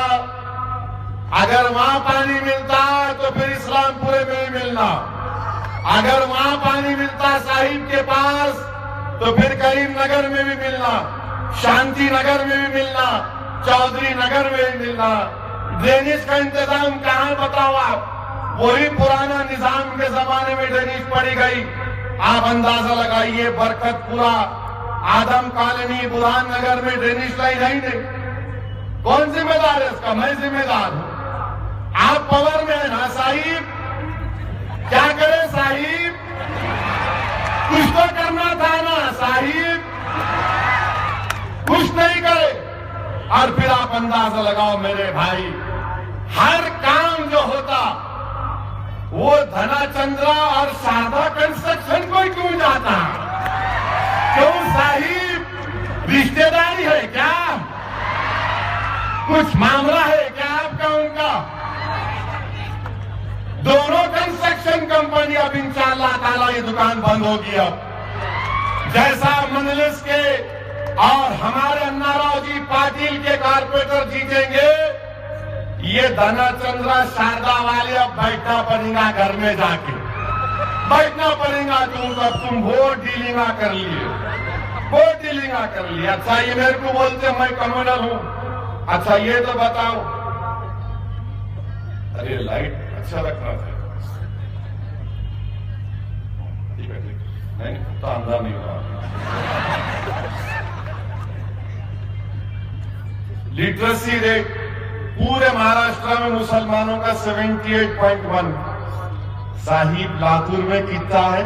अगर वहां पानी मिलता तो फिर इस्लामपुरे में ही मिलना, अगर वहां पानी मिलता साहिब के पास तो फिर करीमनगर में भी मिलना, शांति नगर में भी मिलना, चौधरी नगर में भी मिलना। ड्रेनेज का इंतजाम कहां बताओ आप? वही पुराना निजाम के जमाने में ड्रेनेज पड़ी गई। आप अंदाजा लगाइए, बरकतपुरा, आदम कॉलोनी, बुरहान नगर में ड्रेनेज लाइन है ही नहीं। कौन जिम्मेदार है इसका? मैं जिम्मेदार हूं। आप पावर में है ना साहिब, क्या करे साहिब? कुछ तो करना था ना साहिब, कुछ नहीं करे। और फिर आप अंदाजा लगाओ मेरे भाई, हर काम जो होता वो धनाचंद्रा और शारदा कंस्ट्रक्शन को क्यों जाता? क्यों साहिब? रिश्तेदारी है क्या? कुछ मामला है क्या आपका उनका? दोनों कंस्ट्रक्शन कंपनी अब इंशाअल्लाह ताला ये दुकान बंद होगी। अब जैसा मंजलिस के और हमारे अन्नाराव जी पाटिल के कारपोरेटर जीतेंगे, ये धनाचंद्रा शारदा वाले अब बैठना पड़ेगा, घर में जाके बैठना पड़ेगा। तुम वोट डीलिंगा कर लिए, वोट डीलिंगा कर लिए। अच्छा ये मेरे को बोलते मैं कम्युनल हूं। अच्छा ये तो बताओ, अरे लाइट अच्छा रखना था, ठीक है ठीक है, नहीं तो अंदर नहीं हुआ। लिटरेसी रेट पूरे महाराष्ट्र में मुसलमानों का 78.1, साहिब लातूर में कितना है?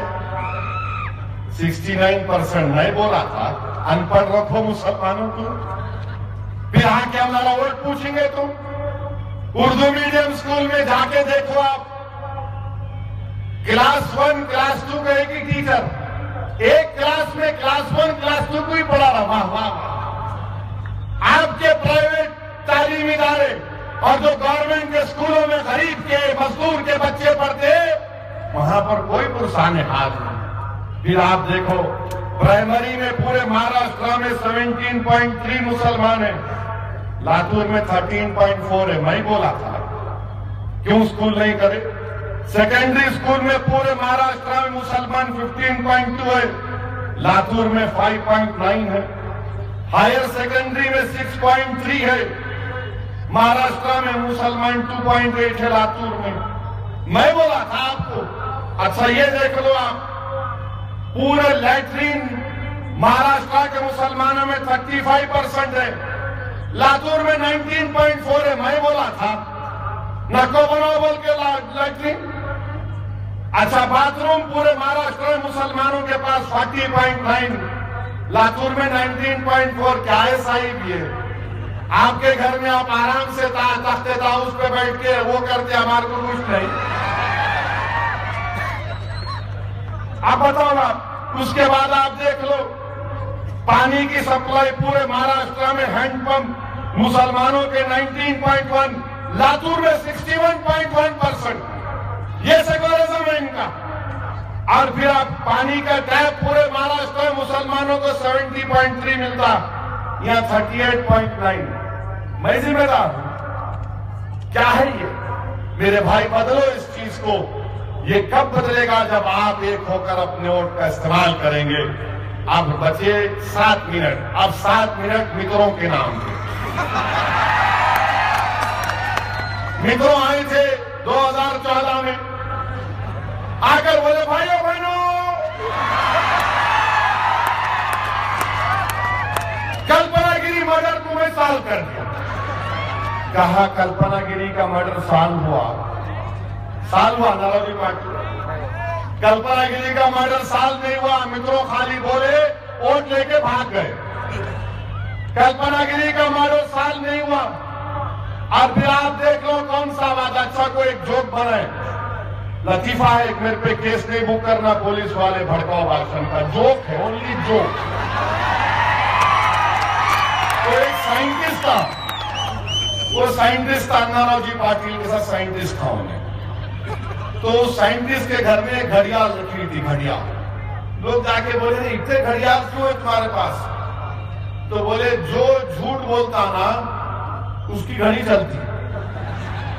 69%। नहीं बोला था अनपढ़ रखो मुसलमानों को, फिर आके हमारा वोट पूछेंगे तुम। उर्दू मीडियम स्कूल में जाके देखो आप, क्लास 1 क्लास 2 का एक ही टीचर, एक क्लास में क्लास 1 क्लास 2 को ही पढ़ा रहा। वाह वाह। आपके प्राइवेट तालीम इदारे और जो गवर्नमेंट के स्कूलों में गरीब के मजदूर के बच्चे पढ़ते, वहां पर कोई पुरसाने हाथ नहीं। फिर आप देखो प्राइमरी में पूरे महाराष्ट्र में 17.3 मुसलमान है, लातूर में 13.4 है। मैं बोला था क्यों स्कूल नहीं करे। सेकेंडरी स्कूल में पूरे महाराष्ट्र में मुसलमान 15.2 है, लातूर में 5.9 है। हायर सेकेंडरी में 6.3 है, महाराष्ट्र में मुसलमान 2.8 है, लातूर में। मैं बोला था आपको। अच्छा ये देख लो आप, पूरे लैट्रीन महाराष्ट्र के मुसलमानों में 35% है, लातूर में 19.4 है। मैं बोला था नको बनाओ बोल के लैट्रीन। अच्छा बाथरूम पूरे महाराष्ट्र में मुसलमानों के पास 40.9, लातूर में 19.4। क्या है साहिब ये? आपके घर में आप आराम से तख्ते ताऊस पे बैठ के वो करते, हमारे को कुछ नहीं। आप बताओ ना। उसके बाद आप देख लो पानी की सप्लाई पूरे महाराष्ट्र में हैंडपंप मुसलमानों के 19.1, लातूर में 61.1%। ये सेकुलरिज्म है इनका। और फिर आप पानी का टैप पूरे महाराष्ट्र में मुसलमानों को 70.3 मिलता, यहाँ 38.9। मैं जिम्मेदार हूं। क्या है ये मेरे भाई? बदलो इस चीज को। ये कब बदलेगा? जब आप एक होकर अपने वोट का इस्तेमाल करेंगे। अब बचे 7 मिनट। अब 7 मिनट मित्रों के नाम पे। मित्रों आए थे 2014 में, आकर बोले भाइयों बहनों, कल्पनागिरी मर्डर को मैं सॉल्व कर दिया। कहा कल्पनागिरी का मर्डर सॉल्व हुआ नाराजी पार्टी। कल्पनागिरी का मर्डर सॉल्व नहीं हुआ। मित्रों खाली बोले, वोट लेके भाग गए। कल्पनागिरी का मर्डर सॉल्व नहीं हुआ। और फिर आप देख लो कौन सा बात। अच्छा को एक जोक बनाए, लतीफा है एक, मेरे पे केस नहीं बुक करना पुलिस वाले भड़काओ भाषण का जोक है, ओनली जोक। तो एक साइंटिस्ट था, वो साइंटिस्ट था, अन्नाराव जी पाटिल के साथ साइंटिस्ट था उन्हें। तो साइंटिस्ट के घर में एक घड़ियाल रखी थी, घड़ियाल। लोग जाके बोले इतने घड़ियाल क्यों है तुम्हारे पास? तो बोले जो झूठ बोलता ना उसकी घड़ी चलती।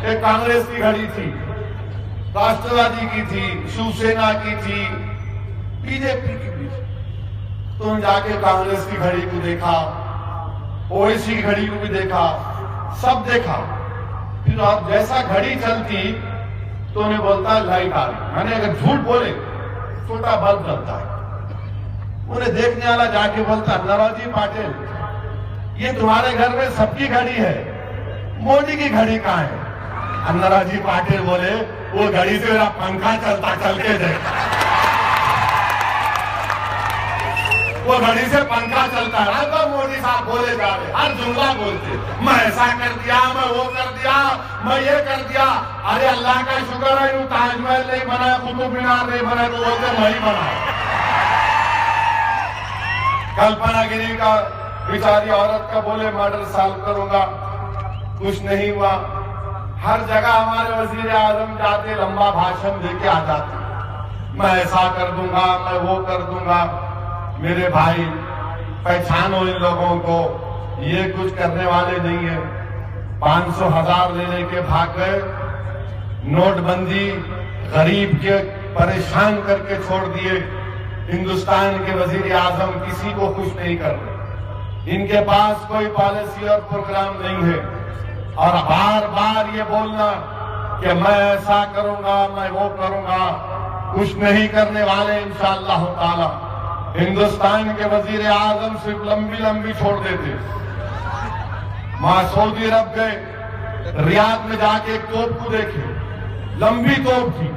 एक कांग्रेस की घड़ी थी, राष्ट्रवादी की थी, शिवसेना की थी, बीजेपी की भी। तो जाके कांग्रेस की घड़ी को देखा, ओवैसी की घड़ी को भी देखा, सब देखा। फिर आप जैसा घड़ी चलती तो उन्हें बोलता लाइट आ रही। मैंने अगर झूठ बोले छोटा बल्ब जलता है। उन्हें देखने वाला जाके बोलता अन्नाराव जी पाटिल, ये तुम्हारे घर में सबकी घड़ी है, मोदी की घड़ी कहाँ है? अन्नाराव जी पाटिल बोले वो घड़ी से मेरा पंखा चलता, चल के देख। वो घड़ी से पंखा चलता है। तो मोदी साहब बोले जा रहे, हर जुमला बोलते, मैं ऐसा कर दिया, मैं वो कर दिया, मैं ये कर दिया। अरे अल्लाह का शुक्र है यूं ताजमहल नहीं बना, कुतुब मीनार नहीं बना, तो बोलते मैं ही बना। कल्पनागिरी का बेचारी औरत का बोले मर्डर सॉल्व करूंगा, कुछ नहीं हुआ। हर जगह हमारे वजीर आजम जाते लंबा भाषण देके आ जाते, मैं ऐसा कर दूंगा, मैं वो कर दूंगा। मेरे भाई, पहचानो इन लोगों को, ये कुछ करने वाले नहीं है। 500,000 लेने के भाग गए, नोटबंदी गरीब के परेशान करके छोड़ दिए। हिंदुस्तान के वजीर आजम किसी को खुश नहीं कर रहे, इनके पास कोई पॉलिसी और प्रोग्राम नहीं है। और बार बार ये बोलना कि मैं ऐसा करूंगा, मैं वो करूंगा, कुछ नहीं करने वाले इंशाअल्लाह ताला। हिंदुस्तान के वजीर आजम सिर्फ लंबी लंबी छोड़ देते। वहां सऊदी अरब गए, रियाद में जाके एक तोप को देखे, लंबी तोप थी,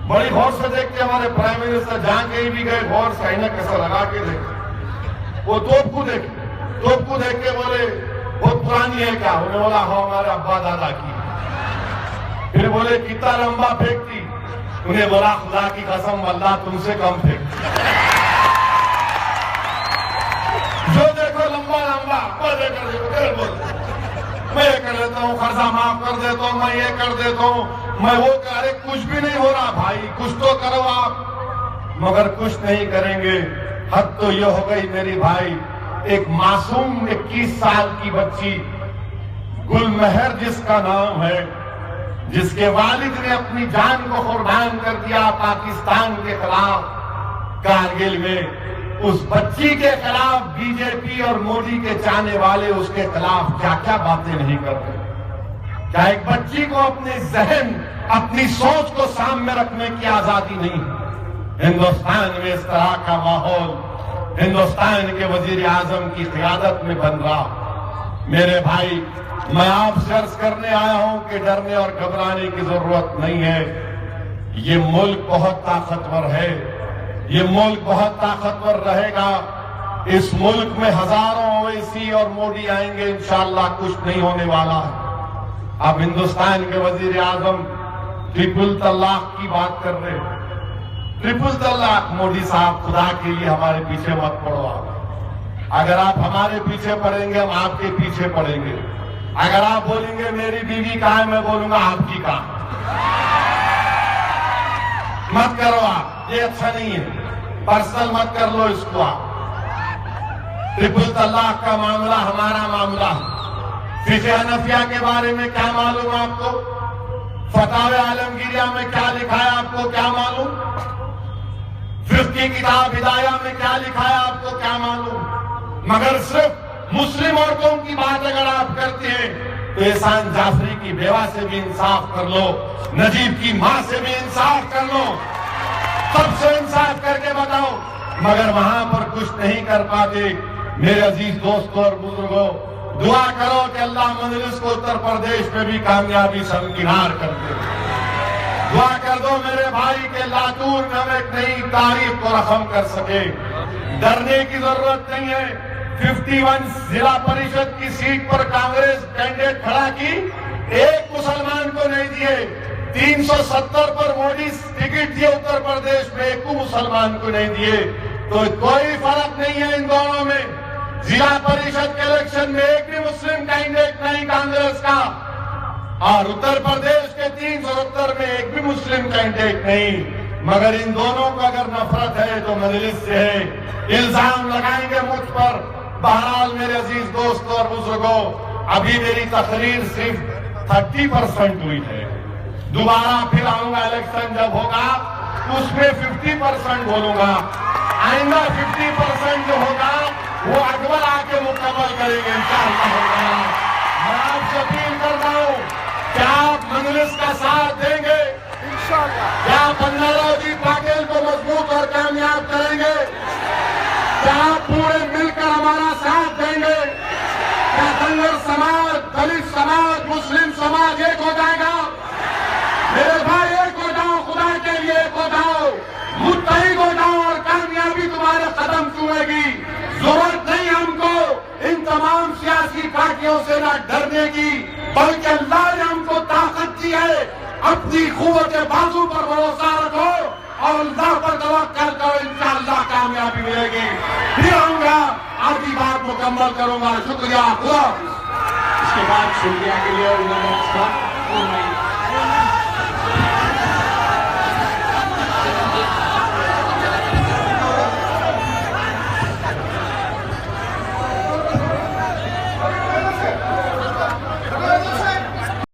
बड़ी गौर से देखते। हमारे प्राइम मिनिस्टर जहां कहीं भी गए गौर से ऐनक कैसा लगा के देखते। वो तोप को देखे, तोप को देख के बोले बहुत पुरानी है क्या? उन्होंने बोला हाँ, हमारे अब्बा दादा की। फिर बोले कितना लंबा फेंकती? उन्हें बोला खुदा की कसम अल्लाह तुमसे कम फेंकती। जो देखो लंबा लंबा, मैं ये कर देता हूँ, खर्चा माफ कर देता हूँ, मैं ये कर देता हूँ, मैं वो कर। अरे कुछ भी नहीं हो रहा भाई, कुछ तो करो आप। मगर कुछ नहीं करेंगे। हद तो ये हो गई मेरी भाई, एक मासूम 21 साल की बच्ची गुलमहर जिसका नाम है, जिसके वालिद ने अपनी जान को कुर्बान कर दिया पाकिस्तान के खिलाफ कारगिल में, उस बच्ची के खिलाफ बीजेपी और मोदी के चाहने वाले उसके खिलाफ क्या क्या बातें नहीं करते। क्या एक बच्ची को अपने जहन, अपनी सोच को सामने रखने की आजादी नहीं? हिंदुस्तान में इस तरह का माहौल हिंदुस्तान के वजीर आजम की क़ियादत में बन रहा। मेरे भाई, मैं आपसे अर्ज करने आया हूं कि डरने और घबराने की जरूरत नहीं है। ये मुल्क बहुत ताकतवर है, ये मुल्क बहुत ताकतवर रहेगा। इस मुल्क में हजारों ओवैसी और मोदी आएंगे, इंशाअल्लाह कुछ नहीं होने वाला है। अब हिंदुस्तान के वजीर आजम ट्रिपल तलाक की बात कर रहे हैं। ट्रिपल तलाक, मोदी साहब खुदा के लिए हमारे पीछे मत पड़ो आप। अगर आप हमारे पीछे पड़ेंगे, हम आपके पीछे पड़ेंगे। अगर आप बोलेंगे मेरी बीवी कहाँ है, मैं बोलूंगा आपकी कहाँ। मत करो आप, ये अच्छा नहीं है। पर्सनल मत कर लो इसको आप। ट्रिपल तलाक का मामला हमारा मामला है। फिक़े हनफिया के बारे में क्या मालूम आपको? फतावे आलमगीरिया में क्या लिखा है आपको क्या मालूम? फिक़्ह की किताब हिदाया में क्या लिखा है आपको क्या मालूम? मगर सिर्फ मुस्लिम औरतों की बात अगर आप करते हैं तो एहसान जाफरी की बेवा से भी इंसाफ कर लो, नजीब की मां से भी इंसाफ कर लो, सबसे इंसाफ करके बताओ। मगर वहां पर कुछ नहीं कर पाते। मेरे अजीज दोस्तों और बुजुर्गों, दुआ करो कि अल्लाह मजलिस को उत्तर प्रदेश में भी कामयाबी से हमकिनार कर दे। दुआ कर दो मेरे भाई के लातूर में हम एक नई तारीख को रकम कर सके। डरने की जरूरत नहीं है। 51 जिला परिषद की सीट पर कांग्रेस कैंडिडेट खड़ा की, एक मुसलमान को नहीं दिए। 370 पर मोदी टिकट दिए उत्तर प्रदेश में, एक मुसलमान को नहीं दिए। तो कोई फर्क नहीं है इन दोनों में। जिला परिषद के इलेक्शन में एक भी मुस्लिम कैंडिडेट नहीं कांग्रेस का, और उत्तर प्रदेश के 370 में एक भी मुस्लिम कैंडिडेट नहीं। मगर इन दोनों को अगर नफरत है तो मजलिस से है, इल्जाम लगाएंगे मुझ पर। बहरहाल मेरे अजीज दोस्तों और बुजुर्गों, अभी मेरी तकरीर सिर्फ 30% हुई है। दोबारा फिर आऊंगा इलेक्शन जब होगा, उसमें 50% बोलूंगा। आइंदा 50% जो होगा वो अकबर आके मुकम्मल करेंगे इंशाअल्लाह। मैं आपसे अपील कर रहा हूँ, क्या आप मजलिस का साथ देंगे? इंशाअल्लाह। क्या बंदाराजी पाटिल को मजबूत और कामयाब करेंगे? क्या आप पूरे मिलकर हमारा साथ देंगे? क्या धनगर समाज, दलित समाज, मुस्लिम समाज एक हो जाएगा? मेरे भाई एक हो जाओ, खुदा के लिए एक हो जाओ, मुत्तहिद हो जाओ और कामयाबी तुम्हारे कदम चूमेगी। जरूरत नहीं हमको इन तमाम सियासी पार्टियों से ना डरने की, बल्कि अल्लाह ने हमको ताकत दी है। अपनी कुव्वत बाजू पर भरोसा रखो और अल्लाह पर तवक्कल करो, इंशाअल्लाह कामयाबी मिलेगी। फिर आऊंगा, आधी बात मुकम्मल करूंगा। शुक्रिया। खुदा। उसके बाद शुक्रिया के लिए उन्होंने